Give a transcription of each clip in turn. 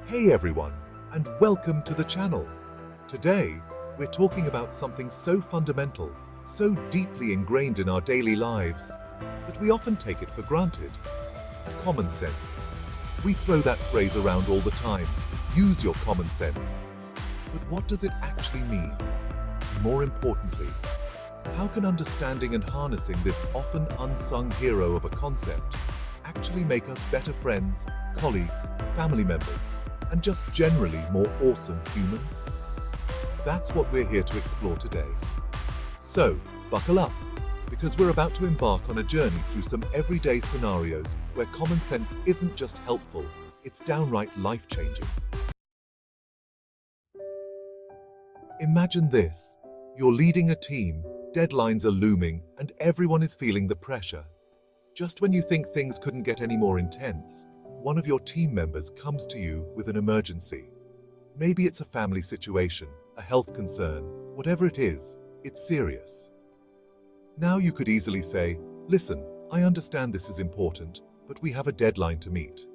Hey everyone, and welcome to the channel. Today, we're talking about something so fundamental, so deeply ingrained in our daily lives, that we often take it for granted. Common sense. We throw that phrase around all the time. Use your common sense. But what does it actually mean? More importantly, how can understanding and harnessing this often unsung hero of a concept actually make us better friends, colleagues, family members, and just generally more awesome humans? That's what we're here to explore today. So, buckle up, because we're about to embark on a journey through some everyday scenarios where common sense isn't just helpful, it's downright life-changing. Imagine this. You're leading a team, deadlines are looming, and everyone is feeling the pressure. Just when you think things couldn't get any more intense, one of your team members comes to you with an emergency. Maybe it's a family situation, a health concern, whatever it is, it's serious. Now you could easily say, listen, I understand this is important, but we have a deadline to meet.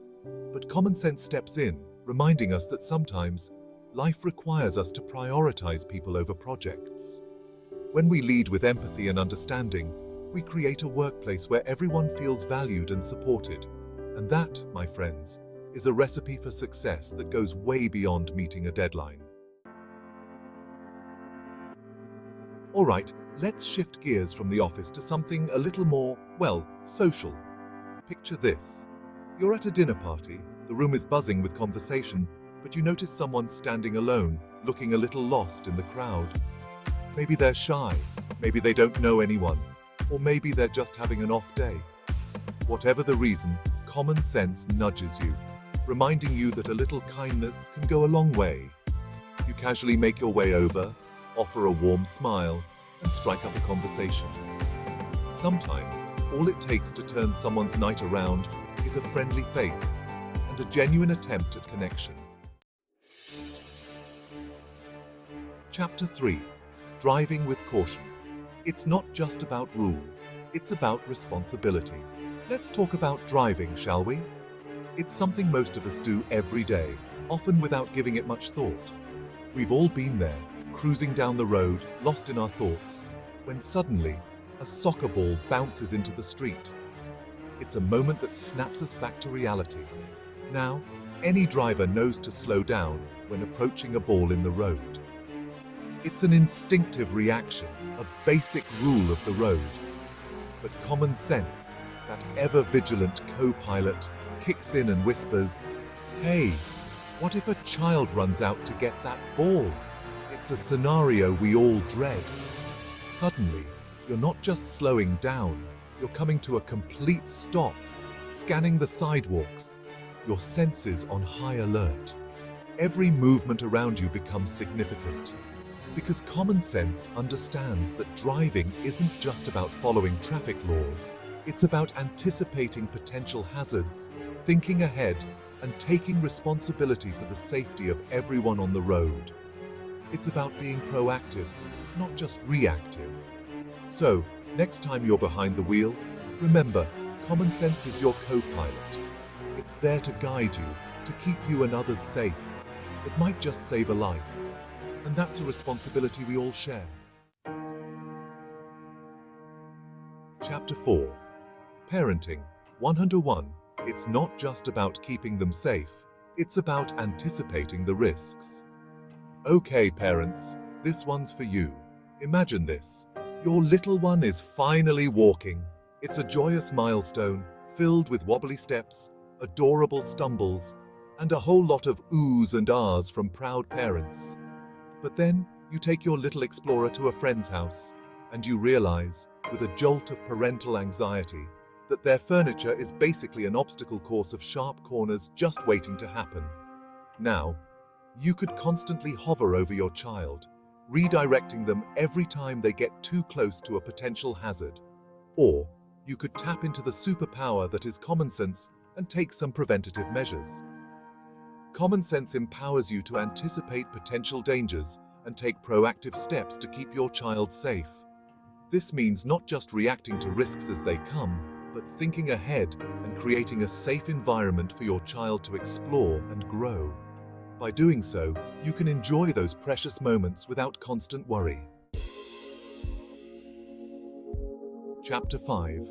But common sense steps in, reminding us that sometimes life requires us to prioritize people over projects. When we lead with empathy and understanding, we create a workplace where everyone feels valued and supported. And that, my friends, is a recipe for success that goes way beyond meeting a deadline. All right, let's shift gears from the office to something a little more, well, social. Picture this. You're at a dinner party, the room is buzzing with conversation, but you notice someone standing alone, looking a little lost in the crowd. Maybe they're shy, maybe they don't know anyone, or maybe they're just having an off day. Whatever the reason, common sense nudges you, reminding you that a little kindness can go a long way. You casually make your way over, offer a warm smile, and strike up a conversation. Sometimes, all it takes to turn someone's night around is a friendly face and a genuine attempt at connection. Chapter 3. Driving with caution. It's not just about rules, it's about responsibility. Let's talk about driving, shall we? It's something most of us do every day, often without giving it much thought. We've all been there, cruising down the road, lost in our thoughts, when suddenly a soccer ball bounces into the street. It's a moment that snaps us back to reality. Now, any driver knows to slow down when approaching a ball in the road. It's an instinctive reaction, a basic rule of the road. But common sense, that ever-vigilant co-pilot, kicks in and whispers, "Hey, what if a child runs out to get that ball?" It's a scenario we all dread. Suddenly, you're not just slowing down, you're coming to a complete stop, scanning the sidewalks, your senses on high alert. Every movement around you becomes significant, because common sense understands that driving isn't just about following traffic laws, it's about anticipating potential hazards, thinking ahead, and taking responsibility for the safety of everyone on the road. It's about being proactive, not just reactive. So, next time you're behind the wheel, remember, common sense is your co-pilot. It's there to guide you, to keep you and others safe. It might just save a life. And that's a responsibility we all share. Chapter 4. Parenting 101. It's not just about keeping them safe, it's about anticipating the risks. Okay, parents, this one's for you. Imagine this. Your little one is finally walking. It's a joyous milestone, filled with wobbly steps, adorable stumbles, and a whole lot of oohs and ahs from proud parents. But then, you take your little explorer to a friend's house, and you realize, with a jolt of parental anxiety, that their furniture is basically an obstacle course of sharp corners just waiting to happen. Now, you could constantly hover over your child, redirecting them every time they get too close to a potential hazard. Or, you could tap into the superpower that is common sense and take some preventative measures. Common sense empowers you to anticipate potential dangers and take proactive steps to keep your child safe. This means not just reacting to risks as they come, but thinking ahead and creating a safe environment for your child to explore and grow. By doing so, you can enjoy those precious moments without constant worry. Chapter 5.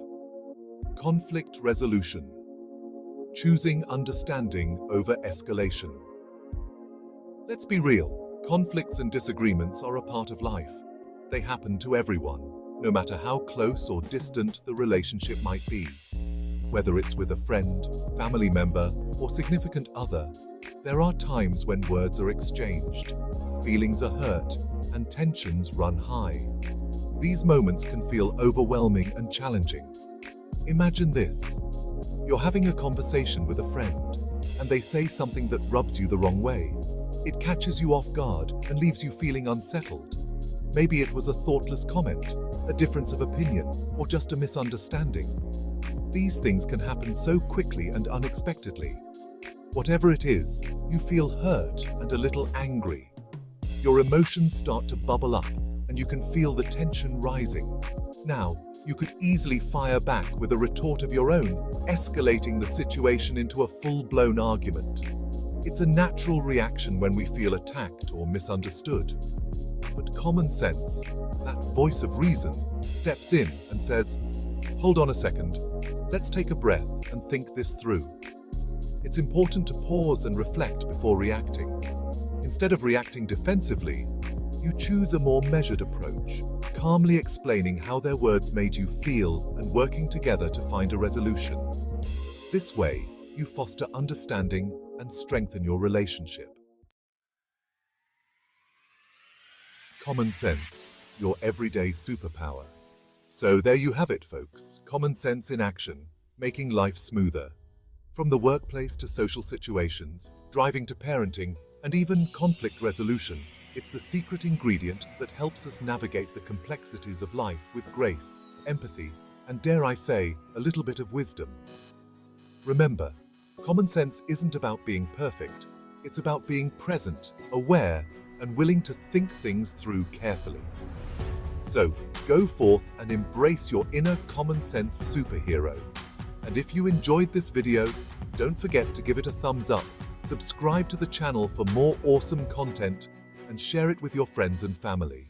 Conflict Resolution. Choosing understanding over escalation. Let's be real, conflicts and disagreements are a part of life. They happen to everyone, no matter how close or distant the relationship might be. Whether it's with a friend, family member, or significant other, there are times when words are exchanged, feelings are hurt, and tensions run high. These moments can feel overwhelming and challenging. Imagine this. You're having a conversation with a friend, and they say something that rubs you the wrong way. It catches you off guard and leaves you feeling unsettled. Maybe it was a thoughtless comment, a difference of opinion, or just a misunderstanding. These things can happen so quickly and unexpectedly. Whatever it is, you feel hurt and a little angry. Your emotions start to bubble up, and you can feel the tension rising. Now, you could easily fire back with a retort of your own, escalating the situation into a full-blown argument. It's a natural reaction when we feel attacked or misunderstood. But common sense, that voice of reason, steps in and says, "Hold on a second, let's take a breath and think this through." It's important to pause and reflect before reacting. Instead of reacting defensively, you choose a more measured approach, calmly explaining how their words made you feel and working together to find a resolution. This way, you foster understanding and strengthen your relationship. Common sense, your everyday superpower. So there you have it, folks. Common sense in action, making life smoother. From the workplace to social situations, driving to parenting, and even conflict resolution, it's the secret ingredient that helps us navigate the complexities of life with grace, empathy, and dare I say, a little bit of wisdom. Remember, common sense isn't about being perfect. It's about being present, aware, and willing to think things through carefully. So, go forth and embrace your inner common sense superhero. And if you enjoyed this video, don't forget to give it a thumbs up, subscribe to the channel for more awesome content, and share it with your friends and family.